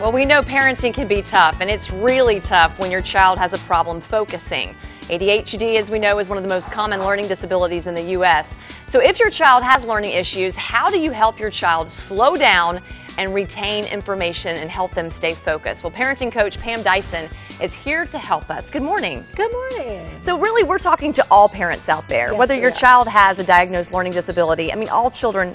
Well, we know parenting can be tough, and it's really tough when your child has a problem focusing. ADHD, as we know, is one of the most common learning disabilities in the U.S. So if your child has learning issues, how do you help your child slow down and retain information and help them stay focused? Well, parenting coach Pam Dyson is here to help us. Good morning. Good morning. So really, we're talking to all parents out there, Yes, whether your child has a diagnosed learning disability. I mean, all children,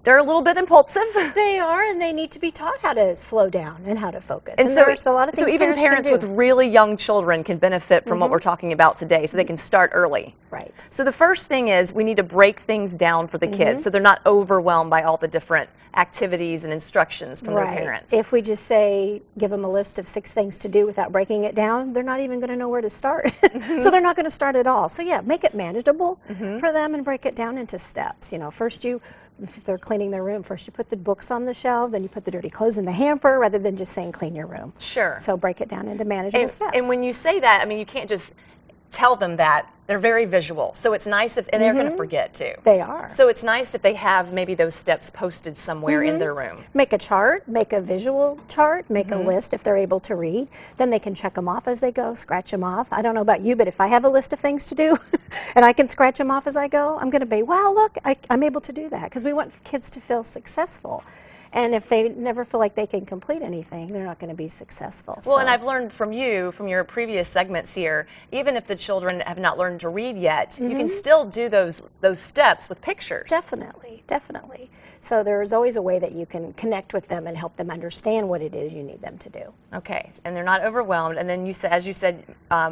they're a little bit impulsive. They are, and they need to be taught how to slow down and how to focus. And so, there's a lot of things so even parents can with do. really young children can benefit from what we're talking about today, so they can start early. Right. So the first thing is we need to break things down for the kids so they're not overwhelmed by all the different activities and instructions from their parents. If we just say, give them a list of 6 things to do without breaking it down, they're not even going to know where to start. So they're not going to start at all. So yeah, make it manageable for them and break it down into steps. You know, first if they're cleaning their room, first you put the books on the shelf, then you put the dirty clothes in the hamper, rather than just saying clean your room. Sure. So break it down into manageable steps. And when you say that, I mean, you can't just tell them that. They're very visual. So it's nice if, and they're going to forget too. They are. So it's nice if they have maybe those steps posted somewhere in their room. Make a chart, make a visual chart, make a list if they're able to read. Then they can check them off as they go, scratch them off. I don't know about you, but if I have a list of things to do and I can scratch them off as I go, I'm going to be, wow, look, I'm able to do that, because we want kids to feel successful. And if they never feel like they can complete anything, they're not going to be successful. Well, and I've learned from you, from your previous segments here, even if the children have not learned to read yet, you can still do those steps with pictures. Definitely, definitely. So there's always a way that you can connect with them and help them understand what it is you need them to do. Okay, and they're not overwhelmed. And then you said, as you said,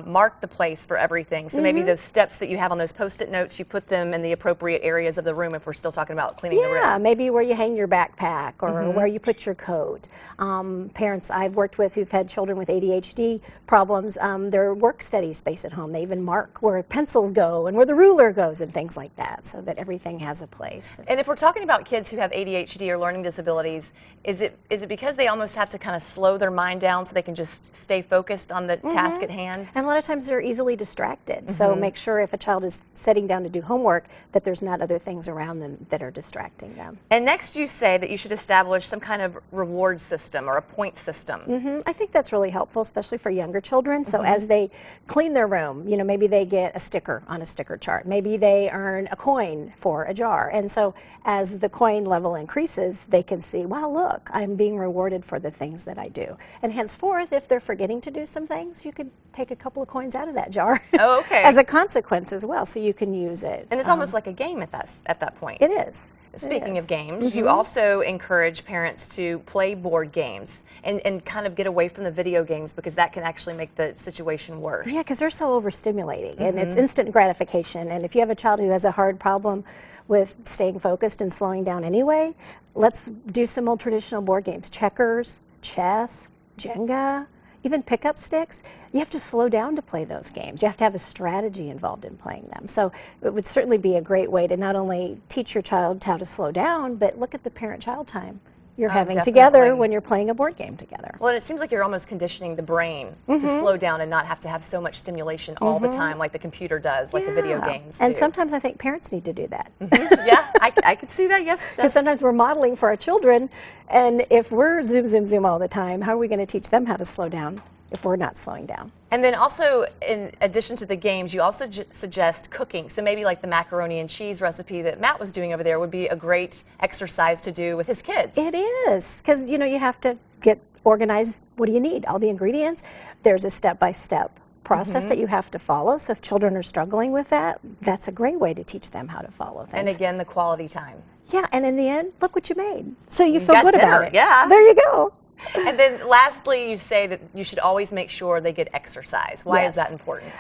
mark the place for everything. So maybe those steps that you have on those Post-it notes, you put them in the appropriate areas of the room if we're still talking about cleaning the room. Yeah, maybe where you hang your backpack or where you put your coat. Parents I've worked with who've had children with ADHD problems, their work study space at home, they even mark where pencils go and where the ruler goes and things like that, so that everything has a place. And if we're talking about kids who have ADHD or learning disabilities, is it because they almost have to kind of slow their mind down so they can just stay focused on the task at hand? And a lot of times they're easily distracted. So make sure if a child is sitting down to do homework that there's not other things around them that are distracting them. And next you say that you should establish some kind of reward system or a point system. I think that's really helpful, especially for younger children. So as they clean their room, you know, maybe they get a sticker on a sticker chart. Maybe they earn a coin for a jar. And so as the coin level increases, they can see, wow, look, I'm being rewarded for the things that I do. And henceforth, if they're forgetting to do some things, you could take a couple of coins out of that jar as a consequence as well, so you can use it. And it's almost like a game at that point. It is. Speaking of games, you also encourage parents to play board games and kind of get away from the video games, because that can actually make the situation worse. Yeah, because they're so overstimulating, and it's instant gratification. And if you have a child who has a hard problem with staying focused and slowing down anyway, let's do some old traditional board games. Checkers, chess, Jenga, even pick-up sticks. You have to slow down to play those games. You have to have a strategy involved in playing them. So it would certainly be a great way to not only teach your child how to slow down, but look at the parent-child time you're having together when you're playing a board game together. Well, and it seems like you're almost conditioning the brain to slow down and not have to have so much stimulation all the time like the computer does, like the video games do. And sometimes I think parents need to do that. Yeah, I could see that, yes. Because sometimes we're modeling for our children, and if we're zoom, zoom, zoom all the time, how are we going to teach them how to slow down if we're not slowing down? And then also, in addition to the games, you also suggest cooking. So maybe like the macaroni and cheese recipe that Matt was doing over there would be a great exercise to do with his kids. It is, because, you know, you have to get organized. What do you need? All the ingredients. There's a step-by-step process that you have to follow. So if children are struggling with that, that's a great way to teach them how to follow things. And again, the quality time. Yeah, and in the end, look what you made. So you feel good about it. Yeah. There you go. And then lastly, you say that you should always make sure they get exercise. Why is that important?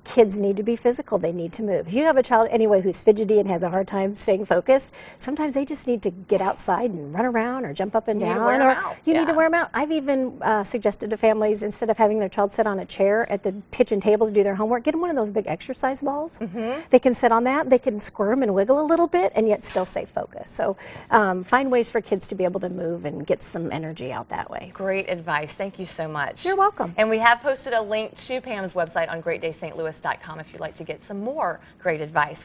Kids need to be physical. They need to move. If you have a child anyway who's fidgety and has a hard time staying focused, sometimes they just need to get outside and run around or jump up and down. You need to wear them out. I've even suggested to families, instead of having their child sit on a chair at the kitchen table to do their homework, get them one of those big exercise balls. They can sit on that. They can squirm and wiggle a little bit and yet still stay focused. So find ways for kids to be able to move and get some energy out that way. Great advice. Thank you so much. You're welcome. And we have posted a link to Pam's website on greatdaystlouis.com if you'd like to get some more great advice.